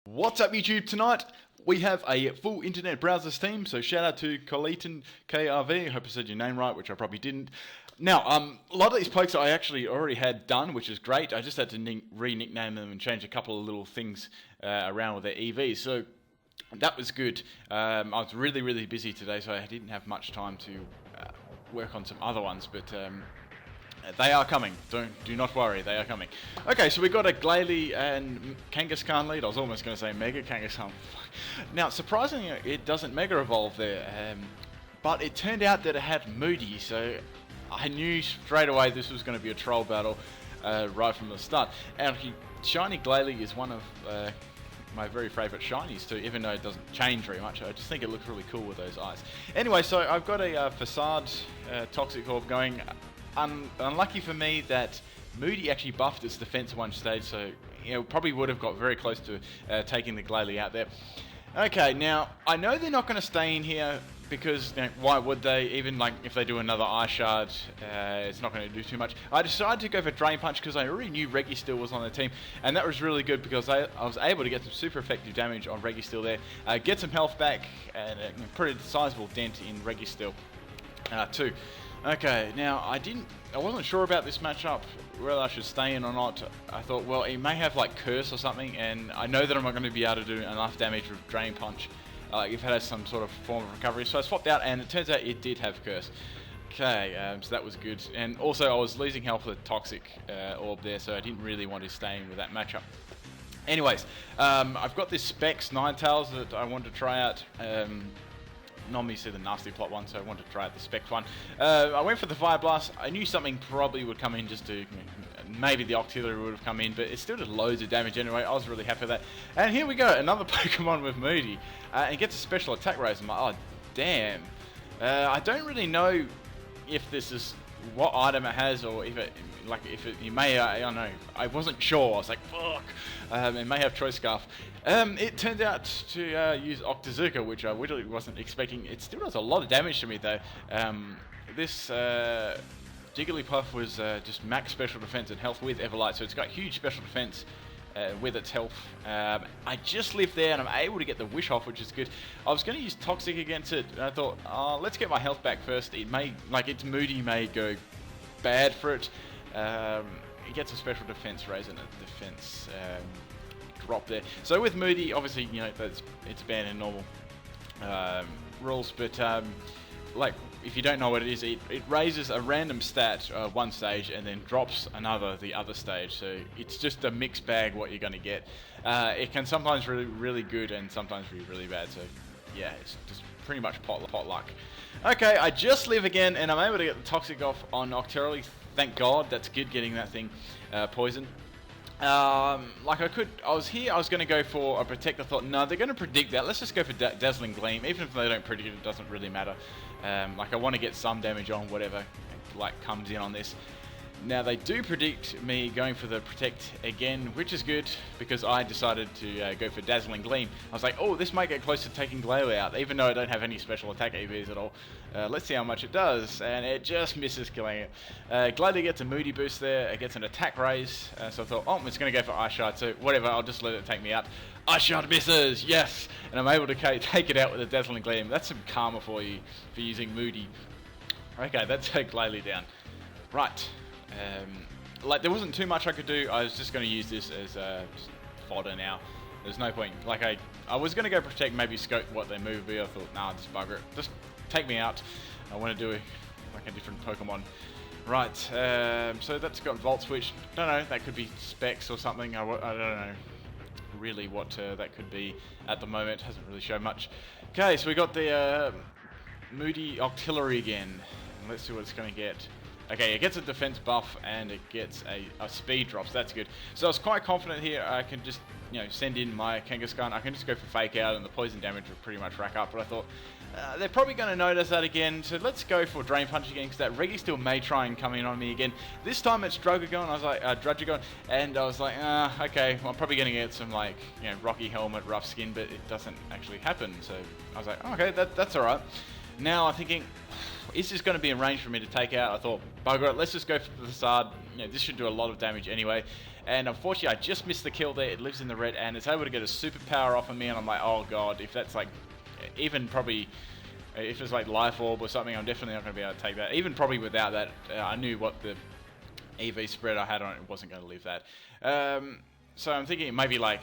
What's up YouTube? Tonight we have a full internet browsers team, so shout out to Coleton KRV, I hope I said your name right, which I probably didn't. Now, a lot of these pokes I actually already had done, which is great. I just had to re-nickname them and change a couple of little things around with their EVs, so that was good. I was really busy today, so I didn't have much time to work on some other ones, but they are coming. Do not worry, they are coming. Okay, so we got a Glalie and Kangaskhan lead. I was almost going to say Mega Kangaskhan. Now, surprisingly, it doesn't Mega Evolve there, but it turned out that it had Moody, so I knew straight away this was going to be a troll battle right from the start. And Shiny Glalie is one of my very favourite shinies too, even though it doesn't change very much. I just think it looks really cool with those eyes. Anyway, so I've got a Facade Toxic Orb going. Unlucky for me that Moody actually buffed its defense at one stage, so probably would have got very close to taking the Glalie out there. Okay, now I know they're not going to stay in here because why would they? Even like if they do another Ice Shard, it's not going to do too much. I decided to go for Drain Punch because I already knew Registeel was on the team, and that was really good because I was able to get some super effective damage on Registeel there, get some health back, and a pretty sizable dent in Registeel too. Okay, now I wasn't sure about this matchup, whether I should stay in or not. I thought, well, it may have like Curse or something, and I know that I'm not going to be able to do enough damage with Drain Punch if it has some sort of form of recovery. So I swapped out, and it turns out it did have Curse. Okay, so that was good. And also I was losing health with Toxic Orb there, so I didn't really want to stay in with that matchup. Anyways, I've got this Specs Ninetales that I want to try out. Normally see the nasty plot one, so I wanted to try out the Specs one. I went for the Fire Blast. I knew something probably would come in just to, maybe the Octillery would have come in, but it still did loads of damage anyway. I was really happy with that. And here we go, another Pokemon with Moody. And gets a special attack raise. I'm like, oh damn. I don't really know if this is what item it has, or if it may, I don't know. I wasn't sure. I was like, fuck. It may have Choice Scarf. It turned out to use Octazooka, which I really wasn't expecting. It still does a lot of damage to me though. This Jigglypuff was just max special defense and health with Everlight, so it's got huge special defense with its health. I just lived there and I'm able to get the Wish off, which is good. I was going to use Toxic against it, and I thought, let's get my health back first. It may, its Moody may go bad for it. It gets a special defense raise and a defense drop there. So with Moody, obviously, it's banned in normal rules, but if you don't know what it is, it raises a random stat one stage and then drops another the other stage. So it's just a mixed bag what you're going to get. It can sometimes really good and sometimes be really bad. So yeah, it's just pretty much pot luck. Okay, I just live again and I'm able to get the Toxic off on Octillery. Thank God, that's good getting that thing poisoned. I was going to go for a Protect. I thought, no, they're going to predict that. Let's just go for Dazzling Gleam. Even if they don't predict it, it doesn't really matter. I want to get some damage on whatever comes in on this. Now they do predict me going for the Protect again, which is good because I decided to go for Dazzling Gleam. I was like, oh, this might get close to taking Glalie out, even though I don't have any special attack EVs at all. Let's see how much it does, and it just misses killing it. Glalie gets a Moody boost there, it gets an attack raise, so I thought, oh, it's going to go for Ice Shard, so whatever, I'll just let it take me out. Ice Shard misses, yes! And I'm able to take it out with a Dazzling Gleam. That's some karma for you, for using Moody. Okay, that's Glalie down. Right. There wasn't too much I could do. I was just going to use this as fodder now. There's no point. I was going to go Protect, maybe scope what their move would be. I thought, nah, just bugger it. Just take me out. I want to do a different Pokemon. Right, so that's got Volt Switch. Don't know, that could be Specs or something. I don't know really what that could be at the moment. Hasn't really shown much. Okay, so we got the Moody Octillery again. Let's see what it's going to get. Okay, it gets a defense buff and it gets a speed drop, so that's good. So I was quite confident here. I can just, send in my Kangaskhan. I can just go for Fake Out and the poison damage will pretty much rack up. But I thought, they're probably going to notice that again. So let's go for Drain Punch again because that Registeel may try and come in on me again. This time it's Druddigon. I was like, Druddigon. And I was like, okay, well, I'm probably going to get some Rocky Helmet, Rough Skin, but it doesn't actually happen. So I was like, okay, that's all right. Now I'm thinking, is this going to be in range for me to take out? I thought, bugger it, let's just go for the Facade. this should do a lot of damage anyway. And unfortunately, I just missed the kill there. It lives in the red, and it's able to get a superpower off of me, and I'm like, oh god, if that's like, even probably, if it's like Life Orb or something, I'm definitely not going to be able to take that. Even probably without that, I knew what the EV spread I had on it wasn't going to live that. So I'm thinking maybe like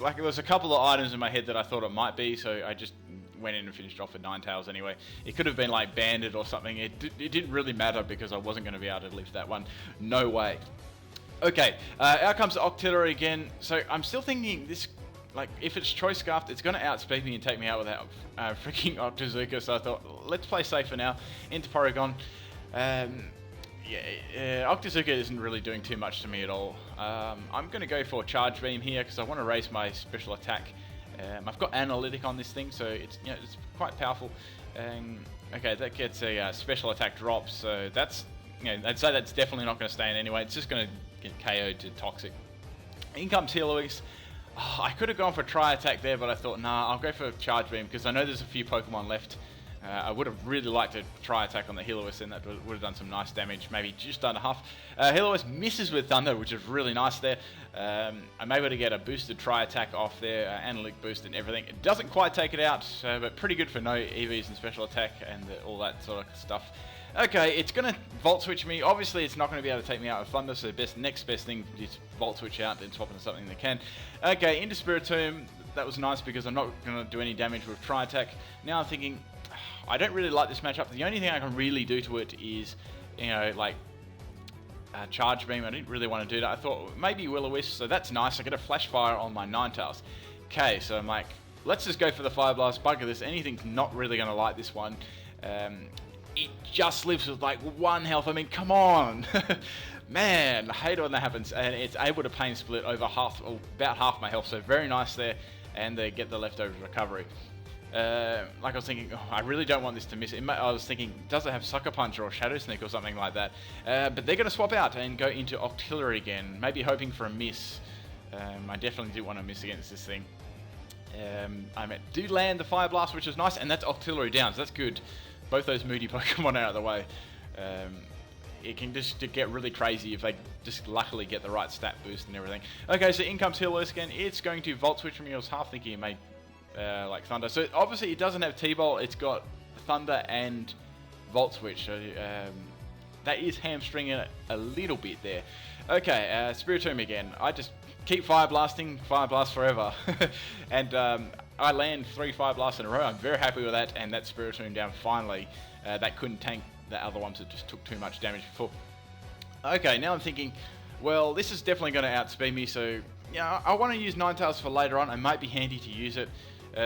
there was a couple of items in my head that I thought it might be, so I just went in and finished off with Ninetales anyway. It could have been like Bandit or something. It didn't really matter because I wasn't going to be able to live that one. No way. Okay, out comes Octillery again. So I'm still thinking this, like, if it's Choice Scarf, it's going to outspeed me and take me out without freaking Octazooka. So I thought, let's play safe for now. Into Porygon. Octazooka isn't really doing too much to me at all. I'm going to go for Charge Beam here because I want to raise my special attack. I've got Analytic on this thing, so it's it's quite powerful. Okay, that gets a special attack drop, so that's I'd say that's definitely not going to stay in anyway. It's just going to get KO'd to Toxic. In comes Heloise. Oh, I could have gone for Tri Attack there, but I thought, nah, I'll go for Charge Beam because I know there's a few Pokemon left. I would have really liked to Tri Attack on the Heloise, and that would have done some nice damage, maybe just under half. Heloise misses with Thunder, which is really nice there. I'm able to get a boosted Tri Attack off there, Analytic boost and everything. It doesn't quite take it out, but pretty good for no EVs and special attack and all that sort of stuff. Okay, it's going to Volt Switch me. Obviously, it's not going to be able to take me out with Thunder, so the next best thing is Volt Switch out and swap into something that can. Okay, into Spiritomb. That was nice because I'm not going to do any damage with Tri Attack. Now I'm thinking, I don't really like this matchup. The only thing I can really do to it is, like Charge Beam. I didn't really want to do that. I thought maybe Will-O-Wisp, so that's nice. I get a Flash Fire on my Ninetales. Okay, so I'm like, let's just go for the Fire Blast. Bugger this. Anything's not really going to like this one. It just lives with like 1 health. I mean, come on. Man, I hate it when that happens. And it's able to Pain Split over about half my health. So very nice there. And they get the leftover recovery. Like I was thinking, I really don't want this to miss. I was thinking, does it have Sucker Punch or Shadow Sneak or something like that? But they're going to swap out and go into Octillery again. Maybe hoping for a miss. I definitely do want to miss against this thing. I do land the Fire Blast, which is nice. And that's Octillery down, so that's good. Both those Moody Pokemon out of the way. It can just get really crazy if they just luckily get the right stat boost and everything. Okay, so in comes Heloise again. It's going to Volt Switch from me. I was half thinking it may like Thunder. So obviously it doesn't have T-Bolt. It's got Thunder and Volt Switch. So that is hamstringing it a little bit there. Okay, Spiritomb again. I just keep Fire Blasting. Fire Blast forever. And I land 3 Fire Blasts in a row. I'm very happy with that, and that Spiritomb down finally. That couldn't tank the other ones that just took too much damage before. Okay, now I'm thinking, well, this is definitely going to outspeed me, so I want to use Ninetales for later on. It might be handy to use it.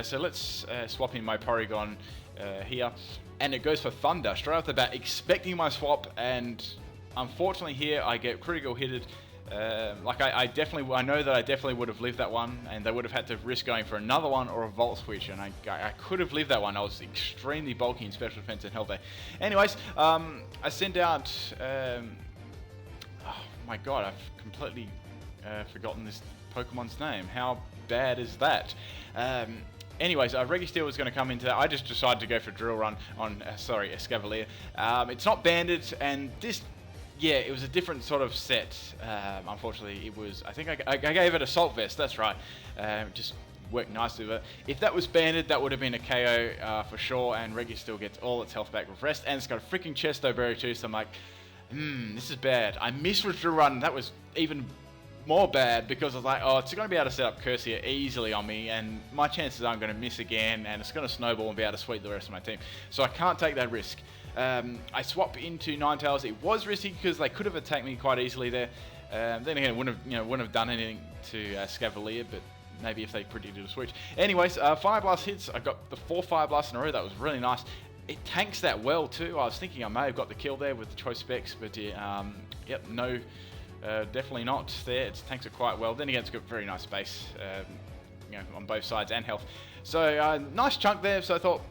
So let's swap in my Porygon here, and it goes for Thunder straight off the bat, expecting my swap, and unfortunately here I get critical hitted. I know that I definitely would have lived that one, and they would have had to risk going for another one or a Volt Switch, and I could have lived that one. I was extremely bulky in Special Defense and Health there. Anyways, I send out, oh my god, I've completely forgotten this Pokemon's name. How bad is that? Anyways, Registeel was going to come into that. I just decided to go for Drill Run on, Escavalier. It's not Bandit, and this... Yeah, it was a different sort of set. Unfortunately, it was... I think I gave it Assault Vest, that's right. Just worked nicely with it. If that was Banded, that would have been a KO for sure, and Registeel gets all its health back with Rest, and it's got a freaking Chesto Berry too, so I'm like, this is bad. I missed with Drill Run, that was even more bad, because I was like, oh, it's going to be able to set up Cursia easily on me, and my chances are I'm going to miss again, and it's going to snowball and be able to sweep the rest of my team. So I can't take that risk. I swap into Ninetales. It was risky because they could have attacked me quite easily there. Then again, it wouldn't have done anything to Scavalier, but maybe if they predicted a switch. Anyways, Fire Blast hits. I got the 4 Fire Blasts in a row. That was really nice. It tanks that well too. I was thinking I may have got the kill there with the Choice Specs, but yep, no, definitely not there. It tanks it quite well. Then again, it's got very nice space, on both sides and health. So nice chunk there. So I thought,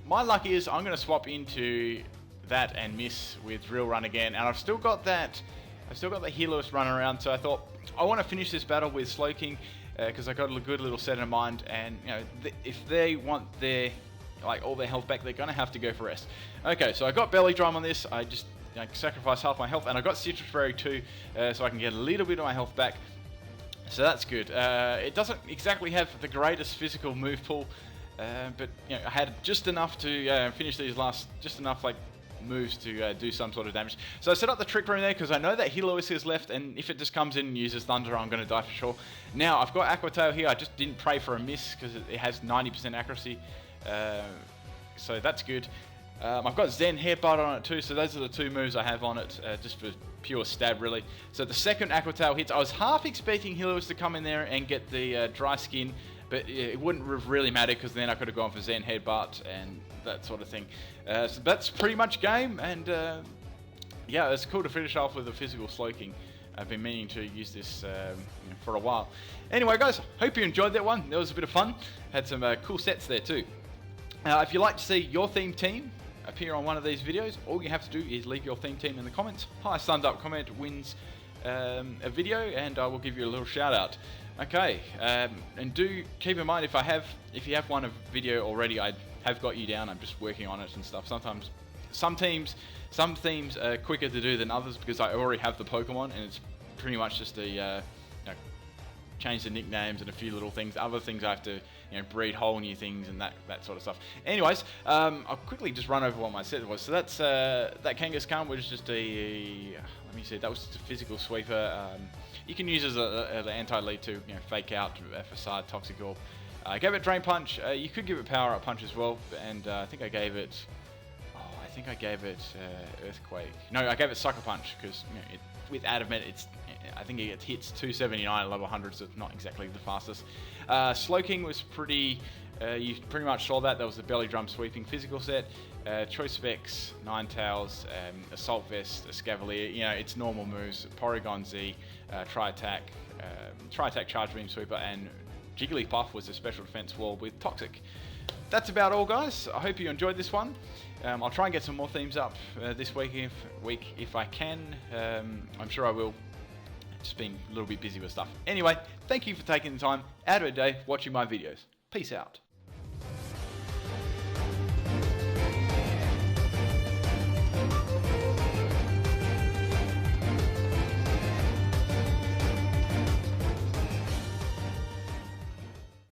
my luck is I'm going to swap into that and miss with Drill Run again, and I've still got that. I've still got the Heloise run around, so I thought I want to finish this battle with Slowking because I got a good little set in mind, and if they want their like all their health back, they're going to have to go for rest. Okay, so I got belly drum on this. I just sacrificed half my health, and I got citrus berry too, so I can get a little bit of my health back. So that's good. It doesn't exactly have the greatest physical move pool, but I had just enough to finish these just enough like moves to do some sort of damage. So I set up the trick room there because I know that Helois is left, and if it just comes in and uses Thunder, I'm going to die for sure. Now I've got Aquatail here. I just didn't pray for a miss because it has 90% accuracy, so that's good. I've got Zen Headbutt on it too, so those are the two moves I have on it, just for pure stab really. So the second Aquatail hits, I was half expecting Helois to come in there and get the dry skin, but it wouldn't have really mattered because then I could have gone for Zen Headbutt and that sort of thing. So that's pretty much game, and yeah, it's cool to finish off with a physical Slow King. I've been meaning to use this for a while. Anyway guys, hope you enjoyed that one. That was a bit of fun. Had some cool sets there too. If you'd like to see your theme team appear on one of these videos, all you have to do is leave your theme team in the comments. Highest thumbs up comment wins a video, and I will give you a little shout out. Okay, and do keep in mind, if you have won a video already, I have got you down. I'm just working on it and stuff. Sometimes some themes are quicker to do than others because I already have the Pokemon, and it's pretty much just a change the nicknames and a few little things. Other things I have to breed whole new things and that sort of stuff. Anyways, I'll quickly just run over what my set was. So that's that Kangaskhan was just a let me see, that was just a physical sweeper. You can use as an anti-lead to fake out, facade, toxic orb. I gave it Drain Punch. You could give it Power Up Punch as well, and I think I gave it Earthquake. No, I gave it Sucker Punch because with Adamant, I think it hits 279 at level 100, so it's not exactly the fastest. Slow King was pretty. You pretty much saw that. That was the Belly Drum Sweeping physical set. Choice of X, Ninetales, Assault Vest, Escavalier. It's normal moves. Porygon Z, Tri-Attack, Charge Beam Sweeper, and Jigglypuff was a special defense wall with Toxic. That's about all, guys. I hope you enjoyed this one. I'll try and get some more themes up this week if I can. I'm sure I will. Just being a little bit busy with stuff. Anyway, thank you for taking the time out of your day watching my videos. Peace out.